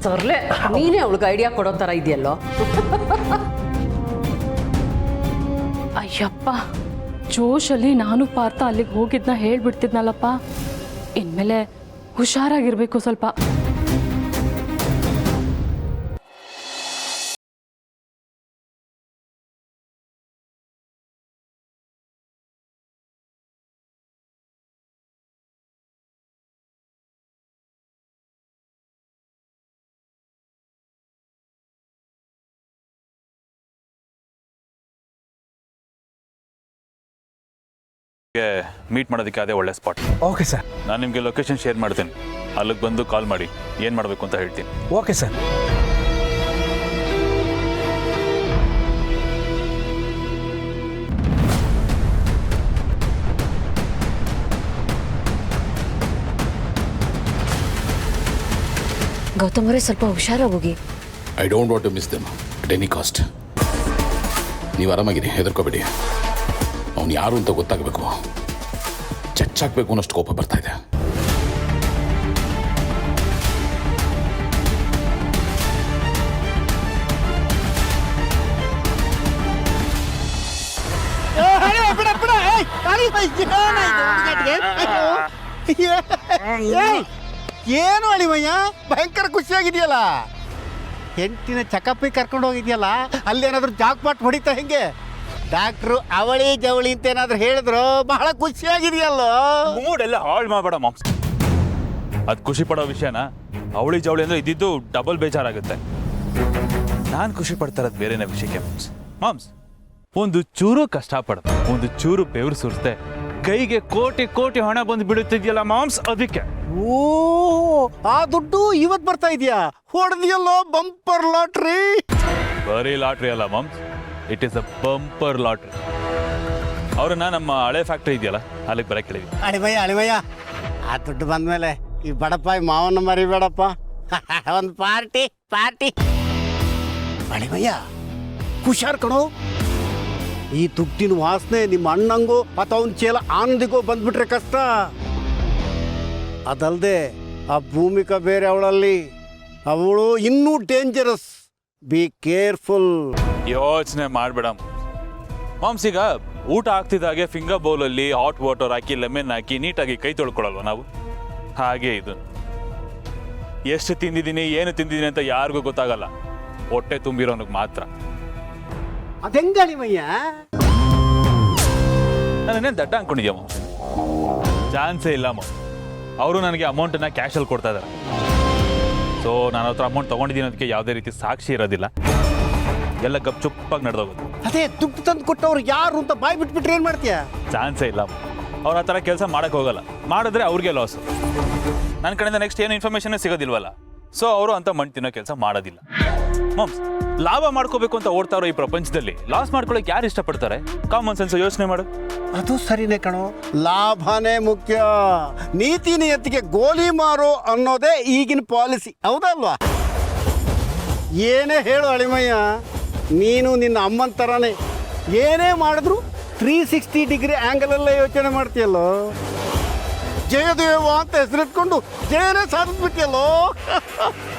ತರ್ಲೆ, ನೀನೇ ಅವಳಿಗೆ ಐಡಿಯಾ ಕೊಡೋ ಥರ ಇದೆಯಲ್ಲೋ. ಅಯ್ಯಪ್ಪ, ಜೋಶಲ್ಲಿ ನಾನು ಪಾರ್ಥ ಅಲ್ಲಿಗೆ ಹೋಗಿದ್ನ ಹೇಳ್ಬಿಡ್ತಿದ್ನಲ್ಲಪ್ಪ. ಇನ್ಮೇಲೆ ಹುಷಾರಾಗಿರ್ಬೇಕು ಸ್ವಲ್ಪ. ಮೀಟ್ ಮಾಡೋದಕ್ಕೆ ಅದೇ ಒಳ್ಳೆ ಸ್ಪಾಟ್. Okay sir. ನಾನು ನಿಮಗೆ ಲೊಕೇಶನ್ ಶೇರ್ ಮಾಡ್ತೀನಿ, ಅಲ್ಲಿಗೆ ಬಂದು ಕಾಲ್ ಮಾಡಿ ಏನು ಮಾಡಬೇಕು ಅಂತ ಹೇಳ್ತೀನಿ. Okay sir. ಗೌತಮ್ ಅವರೇ, ಸ್ವಲ್ಪ ಹುಷಾರಾಗಿ ಹೋಗಿ. I don't want to miss them at any cost. ನೀವು ಆರಾಮಾಗಿರಿ, ಹೆದರ್ಕೋಬೇಡಿ. ಅವನು ಯಾರು ಅಂತ ಗೊತ್ತಾಗಬೇಕು, ಚಚ್ಚಾಕಬೇಕು ಅನ್ನೋಷ್ಟು ಕೋಪ ಬರ್ತಾ ಇದೆ. ಏನು ಅಳಿಮಯ್ಯ, ಭಯಂಕರ ಖುಷಿಯಾಗಿದೆಯಲ್ಲ. ಹೆಂಡತಿನ ಚೆಕಪ್ಪಿಗೆ ಕರ್ಕೊಂಡು ಹೋಗಿದ್ಯಲ್ಲ, ಅಲ್ಲೇನಾದ್ರೂ ಜಾಕ್ಪಾಟ್ ಹೊಡಿತಾ ಹೆಂಗೆ? ಡಾಕ್ಟ್ರು ಅವಳಿ ಜವಳಿ ಅಂತ ಏನಾದ್ರು ಹೇಳಿದ್ರು ಬಹಳ ಖುಷಿಯಾಗಿದೆಯಲ್ಲೋ. ಮೂಡೆಲ್ಲ ಹಾಳು ಮಾಡಬೇಡ ಮಾಮ್ಸ್. ಅದು ಖುಷಿ ಪಡೋ ವಿಷಯನ ಅವಳಿ ಜವಳಿ ಅಂದರೆ ಇದ್ದಿದ್ದು ಡಬಲ್ ಬೇಜಾರಾಗುತ್ತೆ. ನಾನು ಖುಷಿ ಪಡ್ತಾ ಇರೋದು ಬೇರೆನೇ ವಿಷಯಕ್ಕೆ ಮಾಮ್ಸ್. ಮಾಮ್ಸ್, ಒಂದು ಚೂರು ಕಷ್ಟಪಡ್ದೆ, ಒಂದು ಚೂರು ಬೆವರು ಸುರಿಸ್ದೆ, ಕೈಗೆ ಕೋಟಿ ಕೋಟಿ ಹಣ ಬಂದು ಬಿಡುತ್ತಿದೆಯಲ್ಲ ಮಾಮ್ಸ್, ಅದಕ್ಕೆ. ಓ, ಆ ದುಡ್ಡು ಇವತ್ತು ಬರ್ತಾ ಇದೆಯಾ? ಹೊಡೆದಿಯಲ್ಲೋ ಬಂಪರ್ ಲಾಟ್ರಿ. ಬರೀ ಲಾಟ್ರಿ ಅಲ್ಲ moms, it is a bumper lottery. ಅವ್ರನ್ನ ನಮ್ಮ ಹಳೆ ಫ್ಯಾಕ್ಟ್ರಿ ಇದೆಯಲ್ಲ, ಅಲ್ಲಿಗೆ ಬರಕ್ಕೆ ಹೇಳಿದ್ವಿ. ಅಳಿಮಯ್ಯ, ಆ ದುಡ್ಡು ಬಂದ್ಮೇಲೆ ಈ ಬಡಪ್ಪ ಮಾವನ್ನ ಮರಿಬೇಡಪ್ಪ. ಒಂದು ಪಾರ್ಟಿ. ಅಳಿಮಯ್ಯ, ಹುಷಾರ್ ಕಣೋ. ಈ ದುಡ್ಡಿನ ವಾಸನೆ ನಿಮ್ಮ ಅಣ್ಣಂಗೋ ಅಥವಾ ಅವನ ಚೇಲ ಆನಂದಿಗೋ ಬಂದ್ಬಿಟ್ರೆ ಕಷ್ಟ. ಅದಲ್ಲದೆ ಆ ಭೂಮಿಕಾ ಬೇರೆ ಅವಳಲ್ಲಿ, ಅವಳು ಇನ್ನೂ ಡೇಂಜರಸ್. Be careful. ಯೋಚನೆ ಮಾಡಬೇಡ ಮಾಮ್ಸ್. ಈಗ ಊಟ ಆಗ್ತಿದ್ದಾಗೆ ಫಿಂಗರ್ ಬೌಲಲ್ಲಿ ಹಾಟ್ ವಾಟರ್ ಹಾಕಿ ಲೆಮನ್ ಹಾಕಿ ನೀಟಾಗಿ ಕೈ ತೊಳ್ಕೊಳಲ್ವ ನಾವು? ಹಾಗೆ ಇದು. ಎಷ್ಟು ತಿಂದಿದ್ದೀನಿ ಏನು ತಿಂದಿದ್ದೀನಿ ಅಂತ ಯಾರಿಗೂ ಗೊತ್ತಾಗಲ್ಲ, ಹೊಟ್ಟೆ ತುಂಬಿರೋನಿಗೆ ಮಾತ್ರ. ಅದೆಂಗಳಿಮಯ್ಯ? ನಾನೇನು ದಡ್ಡ ಅನ್ಕೊಂಡಿದ್ಯಾ ಮಾಮ್ಸ್? ಚಾನ್ಸೇ ಇಲ್ಲ ಮಾಮ್. ಅವರು ನನಗೆ ಅಮೌಂಟನ್ನು ಕ್ಯಾಶಲ್ಲಿ ಕೊಡ್ತಾ ಇದ್ದಾರೆ. ಸೊ ನಾನು ಹತ್ರ ಅಮೌಂಟ್ ತೊಗೊಂಡಿದ್ದೀನಿ ಅದಕ್ಕೆ ಯಾವುದೇ ರೀತಿ ಸಾಕ್ಷಿ ಇರೋದಿಲ್ಲ, ಎಲ್ಲ ಗಪ್ ಚುಪ್ಪಾಗಿ ನಡೆದೋಗೋದು. ಅದೇ ದುಡ್ಡು ತಂದು ಕೊಟ್ಟವ್ರು ಯಾರು ಅಂತ ಬಾಯ್ ಬಿಟ್ಬಿಟ್ರೆ ಏನು ಮಾಡ್ತೀಯ? ಚಾನ್ಸೇ ಇಲ್ಲ. ಅವ್ರು ಆ ಥರ ಕೆಲಸ ಮಾಡೋಕ್ಕೆ ಹೋಗಲ್ಲ, ಮಾಡಿದ್ರೆ ಅವ್ರಿಗೆ ಲಾಸು. ನನ್ನ ಕಡೆಯಿಂದ ನೆಕ್ಸ್ಟ್ ಏನು ಇನ್ಫಾರ್ಮೇಷನ್ ಸಿಗೋದಿಲ್ವಲ್ಲ, ಸೊ ಅವರು ಅಂತ ಮಣ್ಣು ತಿನ್ನೋ ಕೆಲಸ ಮಾಡೋದಿಲ್ಲ. ಮಾಮ್ಸ್, ಲಾಭ ಮಾಡ್ಕೋಬೇಕು ಅಂತ ಓಡ್ತಾ ಇರೋ ಈ ಪ್ರಪಂಚದಲ್ಲಿ ಲಾಸ್ ಮಾಡ್ಕೊಳಕ್ಕೆ ಯಾರು ಇಷ್ಟಪಡ್ತಾರೆ? ಕಾಮನ್ ಸೆನ್ಸ್ ಯೋಚನೆ ಮಾಡು. ಅದು ಸರಿನೇ ಕಣೋ, ಲಾಭನೇ ಮುಖ್ಯ. ನೀತಿ ನಿಯತ್ತಿಗೆ ಗೋಲಿ ಮಾರು ಅನ್ನೋದೇ ಈಗಿನ ಪಾಲಿಸಿ, ಹೌದಲ್ವಾ? ಏನೇ ಹೇಳು ಅಳಿಮಯ್ಯ, ನೀನು ನಿನ್ನ ಅಮ್ಮನ ಥರನೇ ಏನೇ ಮಾಡಿದ್ರು 360 ಡಿಗ್ರಿ ಆ್ಯಂಗಲಲ್ಲೇ ಯೋಚನೆ ಮಾಡ್ತೀಯಲ್ಲೋ. ಜಯದೇವ ಅಂತ ಹೆಸರಿಟ್ಕೊಂಡು ಜಯನೇ ಸಾಧಿಸ್ಬಿಟ್ಟಿಯಲ್ಲೋ.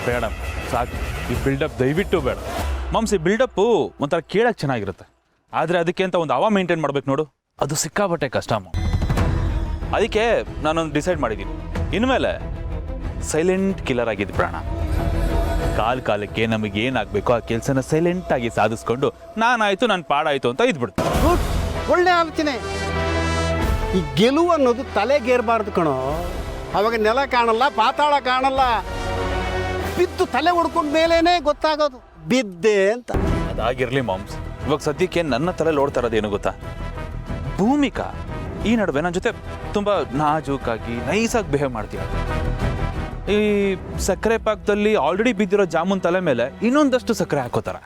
ಬೇಡ ಸಾಕು, ಈ ಬಿಲ್ಡಪ್ ದಯವಿಟ್ಟು ಬೇಡ. ಮಾಮ್ಸ್, ಈ ಬಿಲ್ಡಪ್ಪು ಒಂಥರ ಕೇಳಕ್ಕೆ ಚೆನ್ನಾಗಿರುತ್ತೆ, ಆದರೆ ಅದಕ್ಕೆ ಅಂತ ಒಂದು ಅವ ಮೇಂಟೈನ್ ಮಾಡ್ಬೇಕು ನೋಡು, ಅದು ಸಿಕ್ಕಾಬಟ್ಟೆ ಕಷ್ಟ ಮಾಮ್. ಅದಕ್ಕೆ ನಾನೊಂದು ಡಿಸೈಡ್ ಮಾಡಿದ್ದೀನಿ, ಇನ್ಮೇಲೆ ಸೈಲೆಂಟ್ ಕಿಲ್ಲರ್ ಆಗಿದ್ದು ಪ್ರಾಣ. ಕಾಲಕ್ಕೆ ನಮಗೆ ಏನಾಗಬೇಕು ಆ ಕೆಲಸನ ಸೈಲೆಂಟಾಗಿ ಸಾಧಿಸ್ಕೊಂಡು ನಾನಾಯಿತು ನನ್ನ ಪಾಡಾಯಿತು ಅಂತ ಇದ್ಬಿಡ್ತು. ಗುಡ್, ಒಳ್ಳೆ ಆಲೋಚನೆ. ಈ ಗೆಲುವು ಅನ್ನೋದು ತಲೆಗೇರಬಾರ್ದು ಕಣೋ. ಅವಾಗ ನೆಲ ಕಾಣಲ್ಲ, ಪಾತಾಳ ಕಾಣಲ್ಲ. ಬಿದ್ದು ತಲೆ ಹೊಡ್ಕೊಂಡ ಮೇಲೇನೆ ಗೊತ್ತಾಗೋದು ಬಿದ್ದೆ ಅಂತ. ಅದಾಗಿರ್ಲಿ ಮಾಮ್ಸ್, ಇವಾಗ ಸದ್ಯಕ್ಕೆ ನನ್ನ ತಲೆ ಓಡ್ತಾ ಇರೋದೇನು ಗೊತ್ತಾ? ಭೂಮಿಕಾ ಈ ನಡುವೆ ನನ್ನ ಜೊತೆ ತುಂಬ ನಾಜೂಕಾಗಿ ನೈಸಾಗಿ ಬಿಹೇವ್ ಮಾಡ್ತೀಯ. ಈ ಸಕ್ಕರೆ ಪಾಕದಲ್ಲಿ ಆಲ್ರೆಡಿ ಬಿದ್ದಿರೋ ಜಾಮೂನ್ ತಲೆ ಮೇಲೆ ಇನ್ನೊಂದಷ್ಟು ಸಕ್ಕರೆ ಹಾಕೋತಾರ.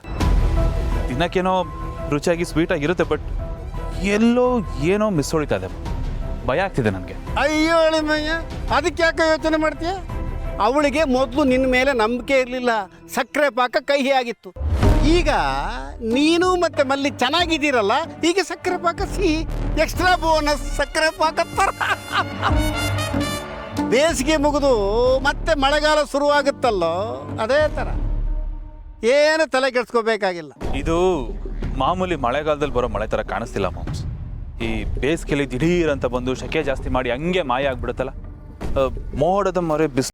ತಿನ್ನಕ್ಕೇನೋ ರುಚಿಯಾಗಿ ಸ್ವೀಟಾಗಿರುತ್ತೆ, ಬಟ್ ಎಲ್ಲೋ ಏನೋ ಮಿಸ್ ಹೊಡಿತಾ ಇದೆ. ಭಯ ಆಗ್ತಿದೆ ನನಗೆ. ಅಯ್ಯೋ ಅಳಿಮಯ್ಯ, ಅದಕ್ಕೆ ಯಾಕೆ ಯೋಚನೆ ಮಾಡ್ತೀಯ? ಅವಳಿಗೆ ಮೊದಲು ನಿನ್ನ ಮೇಲೆ ನಂಬಿಕೆ ಇರಲಿಲ್ಲ, ಸಕ್ಕರೆ ಪಾಕ ಕಹಿ ಆಗಿತ್ತು. ಈಗ ನೀನು ಮತ್ತೆ ಮಲ್ಲಿ ಚೆನ್ನಾಗಿದ್ದೀರಲ್ಲ, ಈಗ ಸಕ್ಕರೆ ಪಾಕ ಸಿಹಿ, ಎಕ್ಸ್ಟ್ರಾ ಬೋನಸ್ ಸಕ್ಕರೆ ಪಾಕ ತರ. ಬೇಸಿಗೆ ಮುಗಿದು ಮತ್ತೆ ಮಳೆಗಾಲ ಶುರುವಾಗುತ್ತಲ್ಲೋ, ಅದೇ ಥರ. ಏನು ತಲೆ ಕೆಡ್ಸ್ಕೋಬೇಕಾಗಿಲ್ಲ. ಇದು ಮಾಮೂಲಿ ಮಳೆಗಾಲದಲ್ಲಿ ಬರೋ ಮಳೆ ಥರ ಕಾಣಿಸ್ತಿಲ್ಲ ಮಾಮ್ಸ್. ಈ ಬೇಸಿಗೆಯಲ್ಲಿ ದಿಢೀರ್ ಅಂತ ಬಂದು ಶೆಕೆ ಜಾಸ್ತಿ ಮಾಡಿ ಹಂಗೆ ಮಾಯ ಆಗ್ಬಿಡುತ್ತಲ್ಲ. ಮೋಡದ ಮೊರೆ ಬಿಸಿಲು